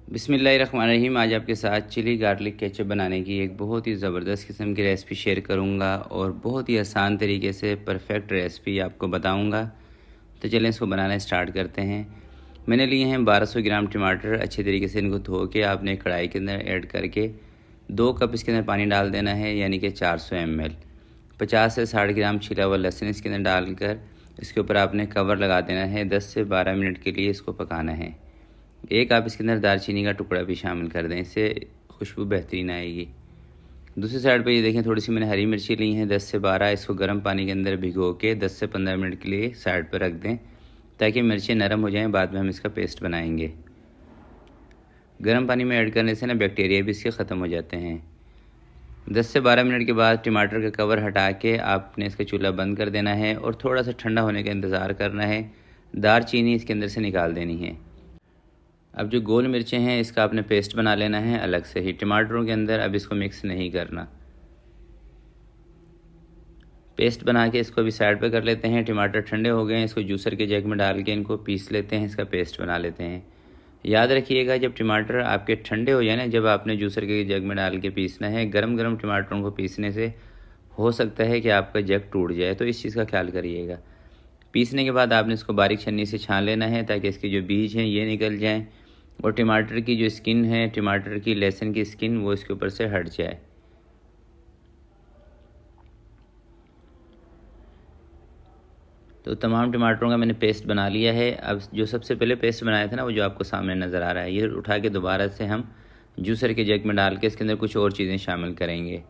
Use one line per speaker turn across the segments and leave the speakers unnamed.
बिस्मिल्लाहिर्रहमानिर्रहीम। आज आपके साथ चिली गार्लिक केचप बनाने की एक बहुत ही ज़बरदस्त किस्म की रेसिपी शेयर करूंगा और बहुत ही आसान तरीके से परफेक्ट रेसिपी आपको बताऊंगा। तो चलें इसको बनाना स्टार्ट करते हैं। मैंने लिए हैं 1200 ग्राम टमाटर। अच्छे तरीके से इनको धो के आपने कढ़ाई के अंदर ऐड करके 2 कप इसके अंदर पानी डाल देना है, यानी कि 400 ml। 50 से 60 ग्राम छिला हुआ लहसुन इसके अंदर डालकर इसके ऊपर आपने कवर लगा देना है। 10 से 12 मिनट के लिए इसको पकाना है। एक आप इसके अंदर दालचीनी का टुकड़ा भी शामिल कर दें, इससे खुशबू बेहतरीन आएगी। दूसरी साइड पे ये देखें, थोड़ी सी मैंने हरी मिर्ची ली हैं 10 से 12। इसको गर्म पानी के अंदर भिगो के 10 से 15 मिनट के लिए साइड पर रख दें ताकि मिर्चें नरम हो जाएं। बाद में हम इसका पेस्ट बनाएंगे। गर्म पानी में ऐड करने से ना बैक्टीरिया भी इसके ख़त्म हो जाते हैं। 10 से 12 मिनट के बाद टमाटर का कवर हटा के आपने इसका चूल्हा बंद कर देना है और थोड़ा सा ठंडा होने का इंतज़ार करना है। दालचीनी इसके अंदर से निकाल देनी है। अब जो गोल मिर्चें हैं इसका आपने पेस्ट बना लेना है अलग से ही, टमाटरों के अंदर अब इसको मिक्स नहीं करना। पेस्ट बना के इसको भी साइड पे कर लेते हैं। टमाटर ठंडे हो गए हैं, इसको जूसर के जग में डाल के इनको पीस लेते हैं, इसका पेस्ट बना लेते हैं। याद रखिएगा, जब टमाटर आपके ठंडे हो जाए ना, जब आपने जूसर के जग में डाल के पीसना है। गरम गरम टमाटरों को पीसने से हो सकता है कि आपका जग टूट जाए, तो इस चीज़ का ख्याल करिएगा। पीसने के बाद आपने इसको बारीक छन्नी से छान लेना है ताकि इसके जो बीज हैं ये निकल जाएँ और टमाटर की जो स्किन है, टमाटर की लहसुन की स्किन, वो इसके ऊपर से हट जाए। तो तमाम टमाटरों का मैंने पेस्ट बना लिया है। अब जो सबसे पहले पेस्ट बनाया था ना, वो जो आपको सामने नज़र आ रहा है, ये उठा के दोबारा से हम जूसर के जग में डाल के इसके अंदर कुछ और चीज़ें शामिल करेंगे।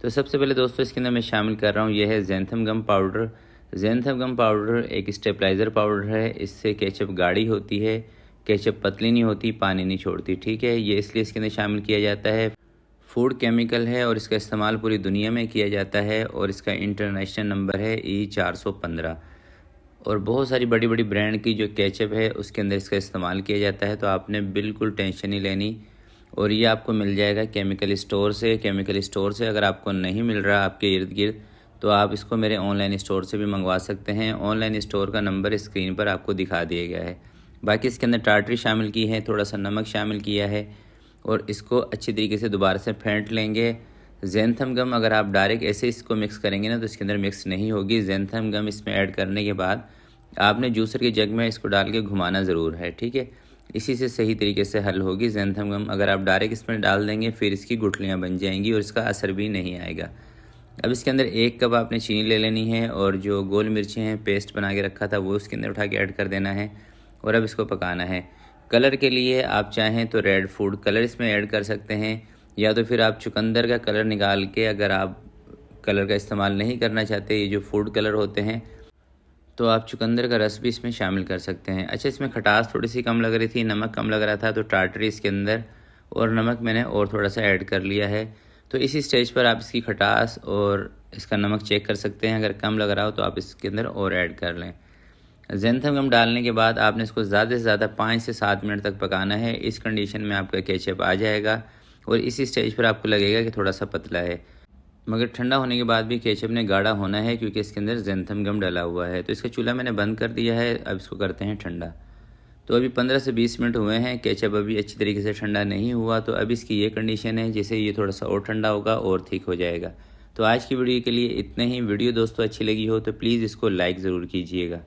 तो सबसे पहले दोस्तों इसके अंदर मैं शामिल कर रहा हूँ, ये है ज़ैंथम गम पाउडर। ज़ैंथम गम पाउडर एक स्टेबलाइज़र पाउडर है। इससे केचप गाढ़ी होती है, केचप पतली नहीं होती, पानी नहीं छोड़ती, ठीक है। ये इसलिए इसके अंदर शामिल किया जाता है। फूड केमिकल है और इसका इस्तेमाल पूरी दुनिया में किया जाता है और इसका इंटरनेशनल नंबर है E415। और बहुत सारी बड़ी बड़ी ब्रांड की जो केचप है उसके अंदर इसका इस्तेमाल किया जाता है। तो आपने बिल्कुल टेंशन नहीं लेनी। और ये आपको मिल जाएगा केमिकल स्टोर से। केमिकल स्टोर से अगर आपको नहीं मिल रहा आपके इर्द गिर्द, तो आप इसको मेरे ऑनलाइन स्टोर से भी मंगवा सकते हैं। ऑनलाइन स्टोर का नंबर स्क्रीन पर आपको दिखा दिया गया है। बाकी इसके अंदर टाटरी शामिल की है, थोड़ा सा नमक शामिल किया है और इसको अच्छी तरीके से दोबारा से फेंट लेंगे। ज़ैंथम गम अगर आप डायरेक्ट ऐसे इसको मिक्स करेंगे ना, तो इसके अंदर मिक्स नहीं होगी। ज़ैंथम गम इसमें ऐड करने के बाद आपने जूसर के जग में इसको डाल के घुमाना ज़रूर है, ठीक है। इसी से सही तरीके से हल होगी। ज़ैंथम गम अगर आप डायरेक्ट इसमें डाल देंगे फिर इसकी गुठलियाँ बन जाएंगी और इसका असर भी नहीं आएगा। अब इसके अंदर 1 कप आपने चीनी ले लेनी है और जो गोल मिर्चें हैं पेस्ट बना के रखा था वो उसके अंदर उठा के ऐड कर देना है और अब इसको पकाना है। कलर के लिए आप चाहें तो रेड फूड कलर इसमें ऐड कर सकते हैं, या तो फिर आप चुकंदर का कलर निकाल के, अगर आप कलर का इस्तेमाल नहीं करना चाहते, ये जो फूड कलर होते हैं, तो आप चुकंदर का रस भी इसमें शामिल कर सकते हैं। अच्छा, इसमें खटास थोड़ी सी कम लग रही थी, नमक कम लग रहा था, तो टाटरी इसके अंदर और नमक मैंने और थोड़ा सा ऐड कर लिया है। तो इसी स्टेज पर आप इसकी खटास और इसका नमक चेक कर सकते हैं। अगर कम लग रहा हो तो आप इसके अंदर और ऐड कर लें। ज़ैंथम गम डालने के बाद आपने इसको ज़्यादा से ज़्यादा 5 से 7 मिनट तक पकाना है। इस कंडीशन में आपका केचप आ जाएगा और इसी स्टेज पर आपको लगेगा कि थोड़ा सा पतला है, मगर ठंडा होने के बाद भी केचप ने गाढ़ा होना है क्योंकि इसके अंदर ज़ैंथम गम डाला हुआ है। तो इसका चूल्हा मैंने बंद कर दिया है। अब इसको करते हैं ठंडा। तो अभी 15 से 20 मिनट हुए हैं, केचप अभी अच्छी तरीके से ठंडा नहीं हुआ। तो अब इसकी ये कंडीशन है, जैसे ये थोड़ा सा और ठंडा होगा और ठीक हो जाएगा। तो आज की वीडियो के लिए इतना ही। वीडियो दोस्तों अच्छी लगी हो तो प्लीज़ इसको लाइक ज़रूर कीजिएगा।